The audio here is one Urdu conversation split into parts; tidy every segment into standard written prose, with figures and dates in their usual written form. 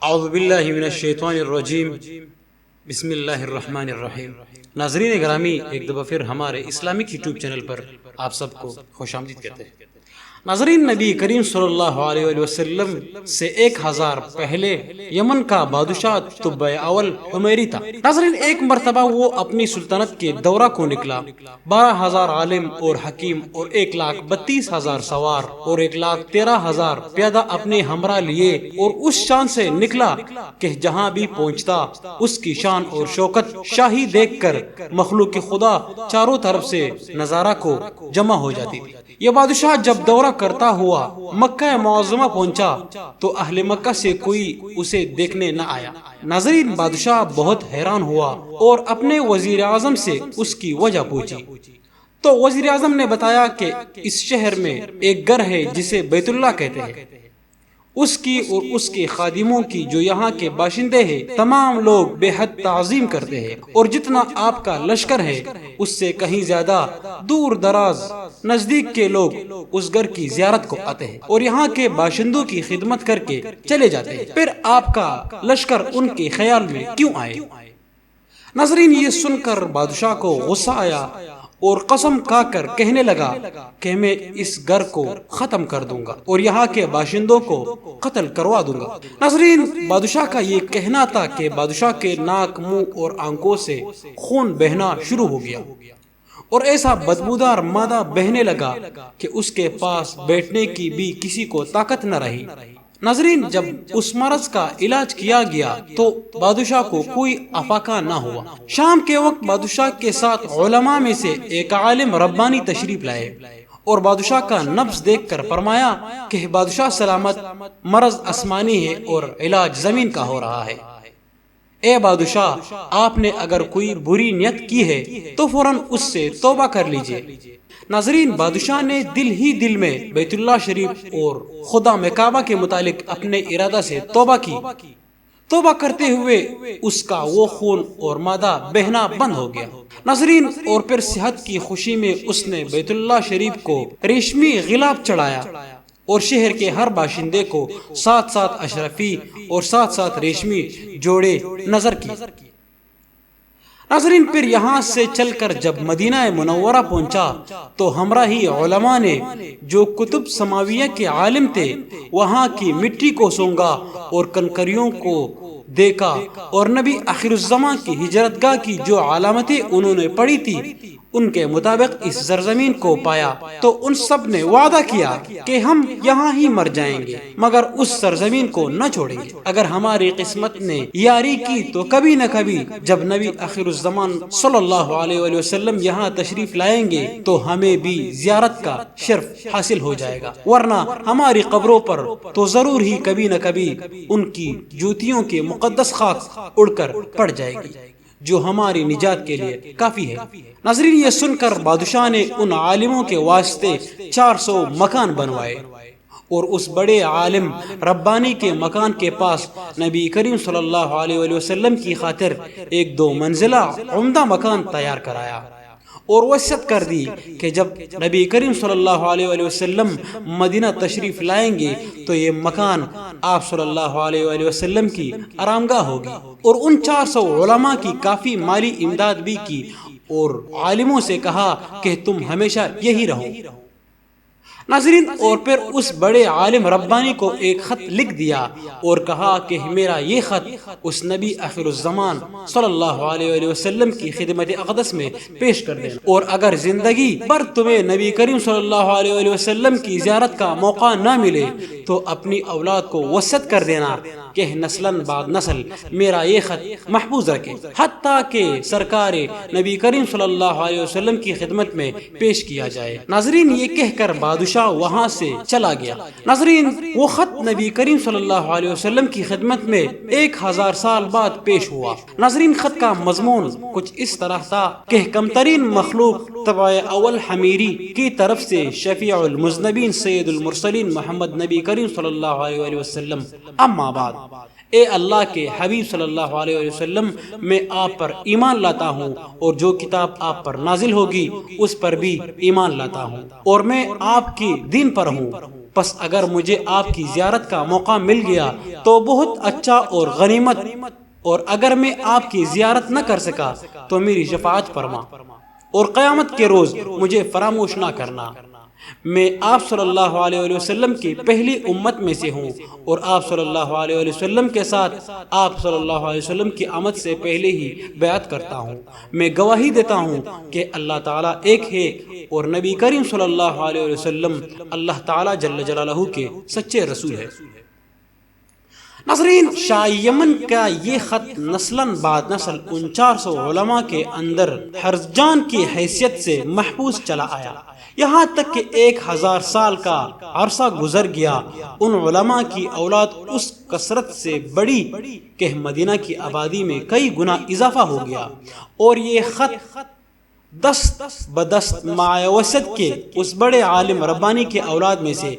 اعوذ باللہ من الشیطان الرجیم بسم اللہ الرحمن الرحیم۔ ناظرین گرامی، ایک دفعہ پھر ہمارے اسلامک یوٹیوب چینل پر آپ سب کو خوش آمدید کہتے ہیں۔ ناظرین، نبی کریم صلی اللہ علیہ وآلہ وسلم سے 1000 پہلے یمن کا بادشاہ طبع اول حمیری تھا۔ ناظرین، ایک مرتبہ وہ اپنی سلطنت کے دورہ کو نکلا۔ 12000 عالم اور حکیم اور 132,000 سوار اور 113,000 پیادہ اپنے ہمراہ لیے، اور اس شان سے نکلا کہ جہاں بھی پہنچتا اس کی شان اور شوکت شاہی دیکھ کر مخلوق خدا چاروں طرف سے نظارہ کو جمع ہو جاتی تھی۔ یہ بادشاہ جب دورہ کرتا ہوا مکہ معظمہ پہنچا تو اہل مکہ سے کوئی اسے دیکھنے نہ آیا۔ ناظرین، بادشاہ بہت حیران ہوا اور اپنے وزیر اعظم سے اس کی وجہ پوچھی تو وزیر اعظم نے بتایا کہ اس شہر میں ایک گھر ہے جسے بیت اللہ کہتے ہیں، اس کی اور اس کے خادموں کی جو یہاں کے باشندے ہیں تمام لوگ بے حد تعظیم کرتے ہیں، اور جتنا آپ کا لشکر ہے اس سے کہیں زیادہ دور دراز نزدیک کے لوگ اس گھر کی زیارت کو آتے ہیں اور یہاں کے باشندوں کی خدمت کر کے چلے جاتے ہیں، پھر آپ کا لشکر ان کے خیال میں کیوں آئے؟ ناظرین، یہ سن کر بادشاہ کو غصہ آیا اور قسم کھا کر کہنے لگا کہ میں اس گھر کو ختم کر دوں گا اور یہاں کے باشندوں کو قتل کروا دوں گا۔ ناظرین، بادشاہ کا یہ کہنا تھا کہ بادشاہ کے ناک، منہ اور آنکھوں سے خون بہنا شروع ہو گیا اور ایسا بدبودار مادہ بہنے لگا کہ اس کے پاس بیٹھنے کی بھی کسی کو طاقت نہ رہی۔ ناظرین، جب اس مرض کا علاج کیا گیا تو بادشاہ کو کوئی افاقہ نہ ہوا۔ شام کے وقت بادشاہ کے ساتھ علماء میں سے ایک عالم ربانی تشریف لائے اور بادشاہ کا نبض دیکھ کر فرمایا کہ بادشاہ سلامت، مرض آسمانی ہے اور علاج زمین کا ہو رہا ہے۔ اے بادشاہ، آپ نے اگر کوئی بری نیت کی ہے تو فوراً اس سے توبہ کر لیجئے۔ ناظرین، بادشاہ نے دل ہی دل میں بیت اللہ شریف اور خدا کعبہ کے متعلق اپنے ارادہ سے توبہ کی۔ توبہ کرتے ہوئے اس کا وہ خون اور مادہ بہنا بند ہو گیا۔ ناظرین، اور پھر صحت کی خوشی میں اس نے بیت اللہ شریف کو ریشمی غلاف چڑھایا اور شہر کے ہر باشندے کو 7 اشرفی اور 7 ریشمی جوڑے نظر کی۔ ناظرین، پھر یہاں سے چل کر جب مدینہ منورہ پہنچا تو ہمراہی علماء نے جو کتب سماویہ کے عالم تھے وہاں کی مٹی کو سونگا اور کنکریوں کو دیکھا اور نبی آخر الزمان کی ہجرت گاہ کی جو علامتیں انہوں نے پڑھی تھی ان کے مطابق اس سرزمین کو پایا تو ان سب نے وعدہ کیا کہ ہم یہاں ہی مر جائیں گے مگر اس سرزمین کو نہ چھوڑیں گے۔ اگر ہماری قسمت نے یاری کی تو کبھی نہ کبھی جب نبی آخر الزمان صلی اللہ علیہ وآلہ وسلم یہاں تشریف لائیں گے تو ہمیں بھی زیارت کا شرف حاصل ہو جائے گا، ورنہ ہماری قبروں پر تو ضرور ہی کبھی نہ کبھی ان کی جوتیوں کے مقدس خاک اڑ کر پڑ جائے گی جو ہماری نجات کے لیے کافی ہے۔ ناظرین، یہ سن کر بادشاہ نے ان عالموں کے واسطے 400 مکان بنوائے اور اس بڑے عالم ربانی کے مکان کے پاس نبی کریم صلی اللہ علیہ وآلہ وسلم کی خاطر 1-2 منزلہ عمدہ مکان تیار کرایا اور وصیت کر دی کہ جب نبی کریم صلی اللہ علیہ وآلہ وسلم مدینہ تشریف لائیں گے تو یہ مکان آپ صلی اللہ علیہ وآلہ وسلم کی آرامگاہ ہوگی، اور ان 400 علماء کی کافی مالی امداد بھی کی اور عالموں سے کہا کہ تم ہمیشہ یہی رہو۔ ناظرین، اور پھر اس بڑے عالم ربانی کو ایک خط لکھ دیا اور کہا کہ میرا یہ خط اس نبی آخر الزمان صلی اللہ علیہ وآلہ وسلم کی خدمت اقدس میں پیش کر دینا، اور اگر زندگی بھر تمہیں نبی کریم صلی اللہ علیہ وآلہ وسلم کی زیارت کا موقع نہ ملے تو اپنی اولاد کو وصیت کر دینا کہ نسلاً بعد نسل میرا یہ خط محفوظ رکھے حتیٰ کہ سرکار نبی کریم صلی اللہ علیہ وسلم کی خدمت میں پیش کیا جائے۔ ناظرین، یہ کہہ کر بادشاہ وہاں سے چلا گیا۔ ناظرین، وہ خط نبی کریم صلی اللہ علیہ وسلم کی خدمت میں 1000 سال بعد پیش ہوا۔ ناظرین، خط کا مضمون کچھ اس طرح تھا کہ کم ترین مخلوق طبع اول حمیری کی طرف سے شفیع المذنبین سید المرسلین محمد نبی کریم صلی اللہ علیہ وآلہ وسلم، اما بعد، اے اللہ کے حبیب صلی اللہ علیہ وسلم، میں آپ پر ایمان لاتا ہوں اور جو کتاب آپ پر نازل ہوگی اس پر بھی ایمان لاتا ہوں اور میں آپ کی دین پر ہوں پس اگر مجھے آپ کی زیارت کا موقع مل گیا تو بہت اچھا اور غنیمت، اور اگر میں آپ کی زیارت نہ کر سکا تو میری شفاعت فرما، اور قیامت کے روز مجھے فراموش نہ کرنا۔ میں آپ صلی اللہ علیہ وآلہ وسلم کی پہلی امت میں سے ہوں، اور آپ صلی اللہ علیہ وآلہ وسلم کے ساتھ آپ صلی اللہ علیہ وسلم کی آمد سے پہلے ہی بیعت کرتا ہوں۔ میں گواہی دیتا ہوں کہ اللہ تعالیٰ ایک ہے، اور نبی کریم صلی اللہ علیہ وسلم اللہ تعالیٰ جل جلالہ کے سچے رسول ہے۔ ناظرین، شاہ یمن کا یہ خط نسلاً بعد نسل 400 علماء کے اندر حرجان کی حیثیت سے محفوظ چلا آیا، یہاں تک کہ 1000 سال کا عرصہ گزر گیا۔ ان علماء کی اولاد اس کثرت سے بڑی کہ مدینہ کی آبادی میں کئی گنا اضافہ ہو گیا، اور یہ خط دست بدست مایوست کے اس بڑے عالم ربانی کے اولاد میں سے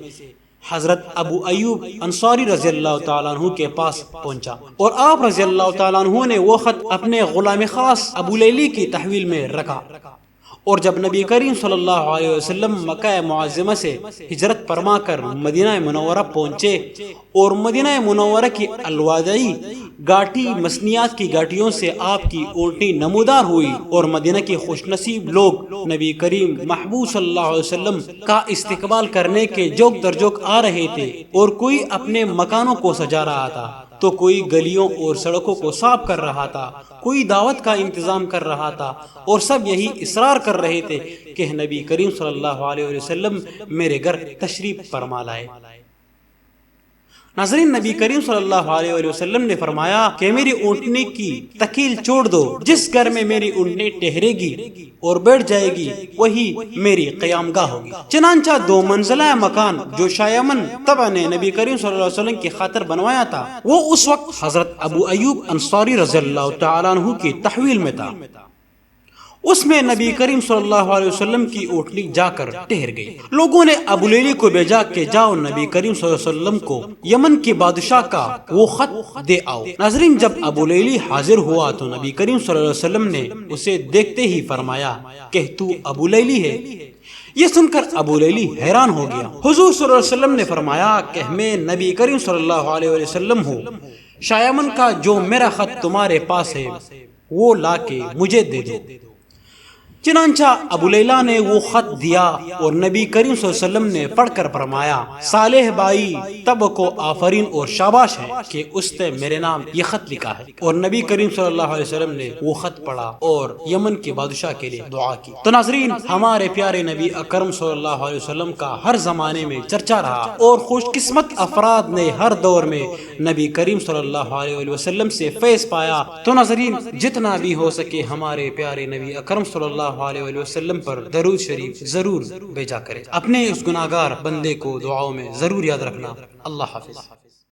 حضرت ابو ایوب انصاری رضی اللہ تعالیٰ عنہ کے پاس پہنچا، اور آپ رضی اللہ تعالیٰ عنہ نے وہ خط اپنے غلام خاص ابو لیلی کی تحویل میں رکھا۔ اور جب نبی کریم صلی اللہ علیہ وسلم مکہ معظمہ سے ہجرت فرما کر مدینہ منورہ پہنچے، اور مدینہ منورہ کی الوداعی گاٹی مسنیات کی گاٹیوں سے آپ کی اونٹنی نمودار ہوئی، اور مدینہ کے خوش نصیب لوگ نبی کریم محبوب صلی اللہ علیہ وسلم کا استقبال کرنے کے جوک در جوک آ رہے تھے، اور کوئی اپنے مکانوں کو سجا رہا تھا، تو کوئی گلیوں اور سڑکوں کو صاف کر رہا تھا، کوئی دعوت کا انتظام کر رہا تھا، اور سب یہی اصرار کر رہے تھے کہ نبی کریم صلی اللہ علیہ وسلم میرے گھر تشریف فرما لائے۔ ناظرین، نبی کریم صلی اللہ علیہ وسلم نے فرمایا کہ میری اونٹنی کی تکیل چھوڑ دو، جس گھر میں میری اونٹنی ٹہرے گی اور بیٹھ جائے گی وہی میری قیام گاہ ہوگی۔ چنانچہ 2 منزلہ مکان جو شاہ یمن طبع نے نبی کریم صلی اللہ علیہ وسلم کی خاطر بنوایا تھا، وہ اس وقت حضرت ابو ایوب انصاری رضی اللہ تعالیٰ عنہ کی تحویل میں تھا۔ اس میں نبی کریم صلی اللہ علیہ وسلم کی اونٹنی جا کر ٹھہر گئی۔ لوگوں نے ابو لیلی کو بھیجا کہ جاؤ نبی کریم صلی اللہ علیہ وسلم کو یمن کے بادشاہ کا وہ خط دے آؤ۔ ناظرین، جب ابو لیلی حاضر ہوا تو نبی کریم صلی اللہ علیہ وسلم نے اسے دیکھتے ہی فرمایا کہ تو ابو لیلی ہے۔ یہ سن کر ابو لیلی حیران ہو گیا۔ حضور صلی اللہ علیہ وسلم نے فرمایا کہ میں نبی کریم صلی اللہ علیہ وسلم ہوں، شاہ یمن کا جو میرا خط تمہارے پاس ہے وہ لا کے مجھے دے دو۔ چنانچہ ابو لیلا نے وہ خط دیا، اور نبی کریم صلی اللہ علیہ وسلم نے پڑھ کر فرمایا، صالح بھائی تب کو آفرین اور شاباش ہے کہ اس نے میرے نام یہ خط لکھا ہے۔ اور نبی کریم صلی اللہ علیہ وسلم نے وہ خط پڑھا اور یمن کے بادشاہ کے لیے دعا کی۔ تو ناظرین، ہمارے پیارے نبی اکرم صلی اللہ علیہ وسلم کا ہر زمانے میں چرچا رہا، اور خوش قسمت افراد نے ہر دور میں نبی کریم صلی اللہ علیہ وسلم سے فیض پایا۔ تو ناظرین، جتنا بھی ہو سکے ہمارے پیارے نبی اکرم صلی اللہ علیہ وسلم پر درود شریف ضرور بھیجا کرے۔ اپنے اس گناہگار بندے کو دعاؤں میں ضرور یاد رکھنا۔ اللہ حافظ۔